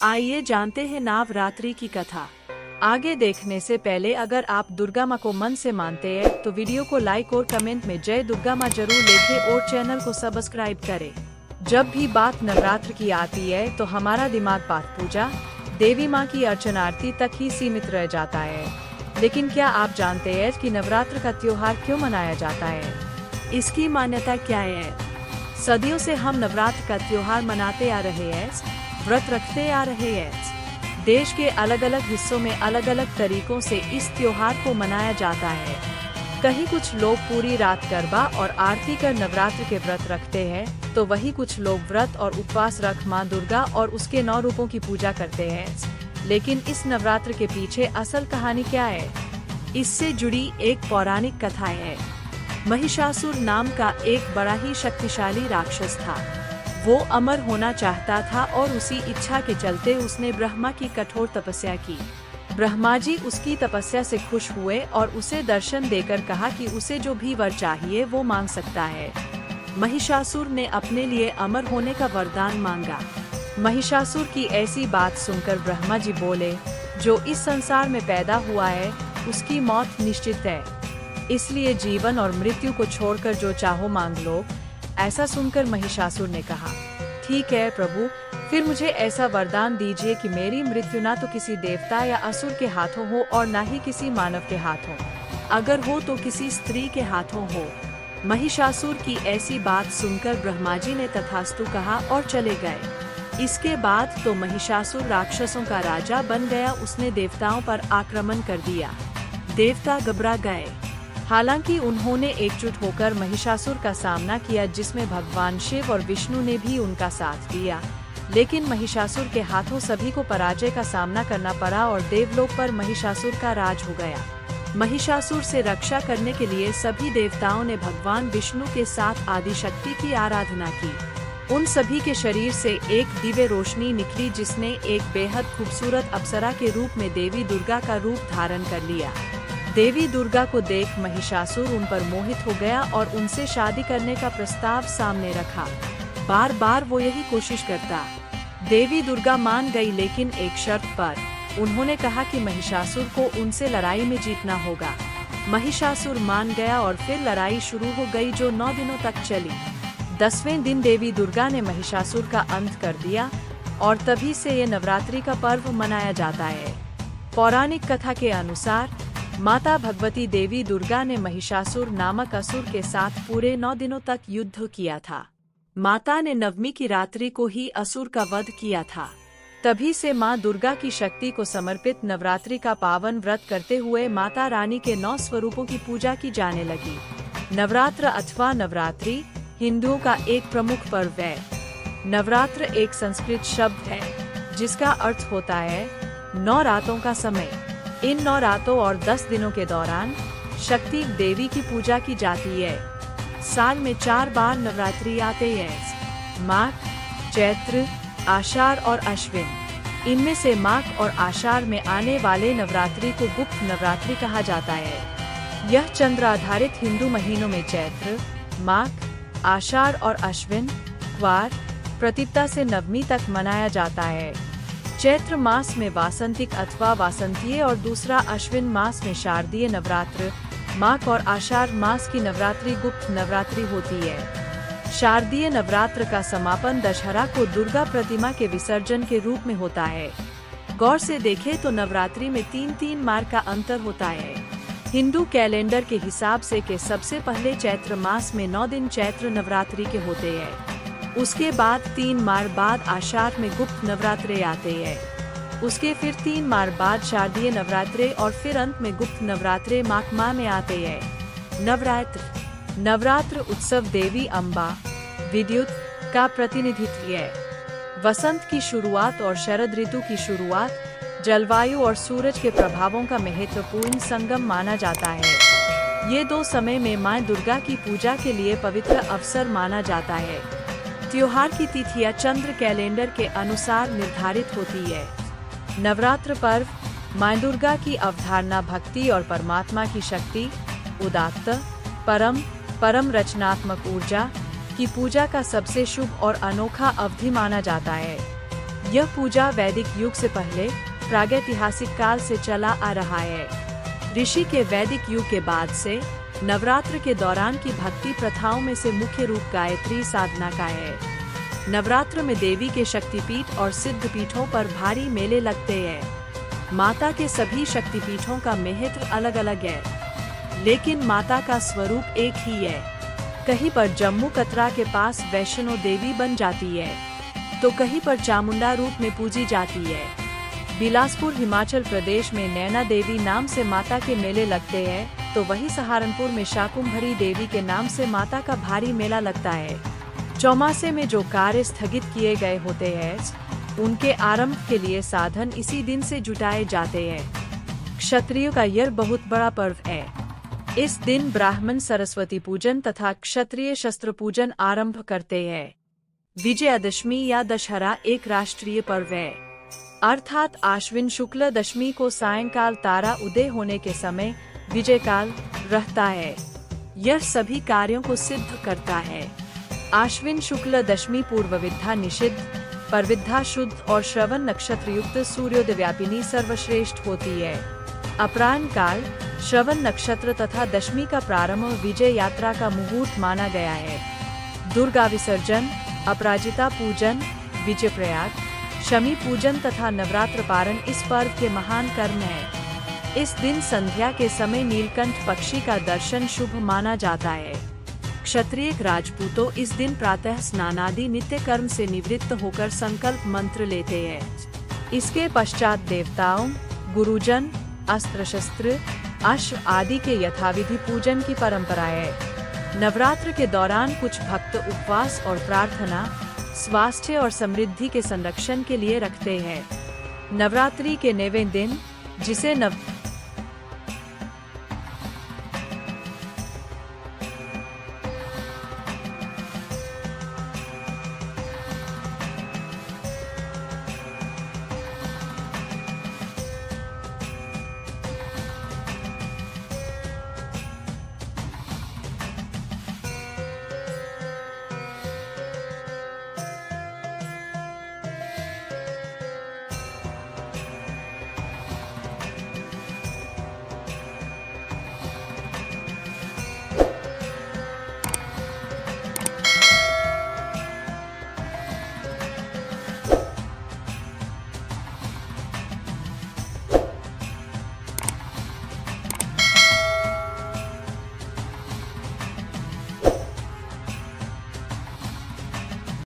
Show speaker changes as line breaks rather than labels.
आइए जानते हैं नवरात्रि की कथा। आगे देखने से पहले अगर आप दुर्गा माँ को मन से मानते हैं तो वीडियो को लाइक और कमेंट में जय दुर्गा माँ जरूर लिखें और चैनल को सब्सक्राइब करें। जब भी बात नवरात्र की आती है तो हमारा दिमाग पाठ पूजा, देवी माँ की अर्चना आरती तक ही सीमित रह जाता है। लेकिन क्या आप जानते हैं कि नवरात्र का त्योहार क्यों मनाया जाता है? इसकी मान्यता क्या है? सदियों से हम नवरात्र का त्योहार मनाते आ रहे हैं, व्रत रखते आ रहे हैं। देश के अलग अलग हिस्सों में अलग अलग तरीकों से इस त्योहार को मनाया जाता है। कहीं कुछ लोग पूरी रात गरबा और आरती कर नवरात्र के व्रत रखते हैं, तो वहीं कुछ लोग व्रत और उपवास रख माँ दुर्गा और उसके 9 रूपों की पूजा करते हैं। लेकिन इस नवरात्र के पीछे असल कहानी क्या है? इससे जुड़ी एक पौराणिक कथा है। महिषासुर नाम का एक बड़ा ही शक्तिशाली राक्षस था। वो अमर होना चाहता था और उसी इच्छा के चलते उसने ब्रह्मा की कठोर तपस्या की। ब्रह्मा जी उसकी तपस्या से खुश हुए और उसे दर्शन देकर कहा कि उसे जो भी वर चाहिए वो मांग सकता है। महिषासुर ने अपने लिए अमर होने का वरदान मांगा। महिषासुर की ऐसी बात सुनकर ब्रह्मा जी बोले, जो इस संसार में पैदा हुआ है उसकी मौत निश्चित है, इसलिए जीवन और मृत्यु को छोड़कर जो चाहो मांग लो। ऐसा सुनकर महिषासुर ने कहा, ठीक है प्रभु, फिर मुझे ऐसा वरदान दीजिए कि मेरी मृत्यु ना तो किसी देवता या असुर के हाथों हो और ना ही किसी मानव के हाथों, अगर हो तो किसी स्त्री के हाथों हो। महिषासुर की ऐसी बात सुनकर ब्रह्मा जी ने तथास्तु कहा और चले गए। इसके बाद तो महिषासुर राक्षसों का राजा बन गया। उसने देवताओं पर आक्रमण कर दिया। देवता घबरा गए। हालांकि उन्होंने एकजुट होकर महिषासुर का सामना किया, जिसमें भगवान शिव और विष्णु ने भी उनका साथ दिया। लेकिन महिषासुर के हाथों सभी को पराजय का सामना करना पड़ा और देवलोक पर महिषासुर का राज हो गया। महिषासुर से रक्षा करने के लिए सभी देवताओं ने भगवान विष्णु के साथ आदिशक्ति की आराधना की। उन सभी के शरीर से एक दिव्य रोशनी निकली, जिसने एक बेहद खूबसूरत अप्सरा के रूप में देवी दुर्गा का रूप धारण कर लिया। देवी दुर्गा को देख महिषासुर उन पर मोहित हो गया और उनसे शादी करने का प्रस्ताव सामने रखा। बार बार वो यही कोशिश करता। देवी दुर्गा मान गई, लेकिन एक शर्त पर। उन्होंने कहा कि महिषासुर को उनसे लड़ाई में जीतना होगा। महिषासुर मान गया और फिर लड़ाई शुरू हो गई, जो 9 दिनों तक चली। 10वें दिन देवी दुर्गा ने महिषासुर का अंत कर दिया और तभी से ये नवरात्रि का पर्व मनाया जाता है। पौराणिक कथा के अनुसार माता भगवती देवी दुर्गा ने महिषासुर नामक असुर के साथ पूरे 9 दिनों तक युद्ध किया था। माता ने 9वीं की रात्रि को ही असुर का वध किया था। तभी से माँ दुर्गा की शक्ति को समर्पित नवरात्रि का पावन व्रत करते हुए माता रानी के 9 स्वरूपों की पूजा की जाने लगी। नवरात्र अथवा नवरात्रि हिंदुओं का एक प्रमुख पर्व है। नवरात्र एक संस्कृत शब्द है जिसका अर्थ होता है 9 रातों का समय। इन 9 रातों और 10 दिनों के दौरान शक्ति देवी की पूजा की जाती है। साल में 4 बार नवरात्रि आते हैं, माघ, चैत्र, आषाढ़ और अश्विन। इनमें से माघ और आषाढ़ में आने वाले नवरात्रि को गुप्त नवरात्रि कहा जाता है। यह चंद्र आधारित हिंदू महीनों में चैत्र, माघ, आषाढ़ और अश्विन, क्वार, प्रतिपदा से 9वीं तक मनाया जाता है। चैत्र मास में वासंतिक अथवा वासंतीय और दूसरा अश्विन मास में शारदीय नवरात्र, माघ और आषाढ़ मास की नवरात्रि गुप्त नवरात्रि होती है। शारदीय नवरात्र का समापन दशहरा को दुर्गा प्रतिमा के विसर्जन के रूप में होता है। गौर से देखें तो नवरात्रि में 3-3 माह का अंतर होता है। हिंदू कैलेंडर के हिसाब से के सबसे पहले चैत्र मास में 9 दिन चैत्र नवरात्रि के होते हैं। उसके बाद 3 माह बाद आषाढ़ में गुप्त नवरात्रे आते हैं। उसके फिर 3 माह बाद शारदीय नवरात्रे और फिर अंत में गुप्त नवरात्रे माघ माह में आते हैं। नवरात्र उत्सव देवी अम्बा, विद्युत का प्रतिनिधित्व है। वसंत की शुरुआत और शरद ऋतु की शुरुआत जलवायु और सूरज के प्रभावों का महत्वपूर्ण संगम माना जाता है। ये 2 समय में माँ दुर्गा की पूजा के लिए पवित्र अवसर माना जाता है। त्योहार की तिथियां चंद्र कैलेंडर के अनुसार निर्धारित होती है। नवरात्र पर्व माँ दुर्गा की अवधारणा भक्ति और परमात्मा की शक्ति, उदात्त, परम रचनात्मक ऊर्जा की पूजा का सबसे शुभ और अनोखा अवधि माना जाता है। यह पूजा वैदिक युग से पहले प्रागैतिहासिक काल से चला आ रहा है। ऋषि के वैदिक युग के बाद से नवरात्र के दौरान की भक्ति प्रथाओं में से मुख्य रूप गायत्री साधना का है। नवरात्र में देवी के शक्तिपीठ और सिद्ध पीठों पर भारी मेले लगते हैं। माता के सभी शक्तिपीठों का महत्व अलग अलग है, लेकिन माता का स्वरूप एक ही है। कहीं पर जम्मू कतरा के पास वैष्णो देवी बन जाती है, तो कहीं पर चामुंडा रूप में पूजी जाती है। बिलासपुर हिमाचल प्रदेश में नैना देवी नाम से माता के मेले लगते हैं, तो वहीं सहारनपुर में शाकुंभरी देवी के नाम से माता का भारी मेला लगता है। चौमासे में जो कार्य स्थगित किए गए होते हैं, उनके आरंभ के लिए साधन इसी दिन से जुटाए जाते हैं। क्षत्रियों का यह बहुत बड़ा पर्व है। इस दिन ब्राह्मण सरस्वती पूजन तथा क्षत्रिय शस्त्र पूजन आरंभ करते हैं। विजयादशमी या दशहरा एक राष्ट्रीय पर्व है, अर्थात आश्विन शुक्ल दशमी को सायंकाल तारा उदय होने के समय विजय काल रहता है। यह सभी कार्यों को सिद्ध करता है। आश्विन शुक्ल दशमी पूर्वविद्या निषिद्ध, परविद्या शुद्ध और श्रवण नक्षत्र युक्त सूर्योदय व्यापिनी सर्वश्रेष्ठ होती है। अपराह्न काल, श्रवण नक्षत्र तथा दशमी का प्रारंभ विजय यात्रा का मुहूर्त माना गया है। दुर्गा विसर्जन, अपराजिता पूजन, विजय प्रयाग, शमी पूजन तथा नवरात्र पारण इस पर्व के महान कर्म हैं। इस दिन संध्या के समय नीलकंठ पक्षी का दर्शन शुभ माना जाता है। क्षत्रिय राजपूतों इस दिन प्रातः स्नानादि नित्य कर्म से निवृत्त होकर संकल्प मंत्र लेते हैं। इसके पश्चात देवताओं, गुरुजन, अस्त्र शस्त्र, अश्व आदि के यथाविधि पूजन की परंपरा है। नवरात्र के दौरान कुछ भक्त उपवास और प्रार्थना स्वास्थ्य और समृद्धि के संरक्षण के लिए रखते हैं। नवरात्रि के 9वें दिन, जिसे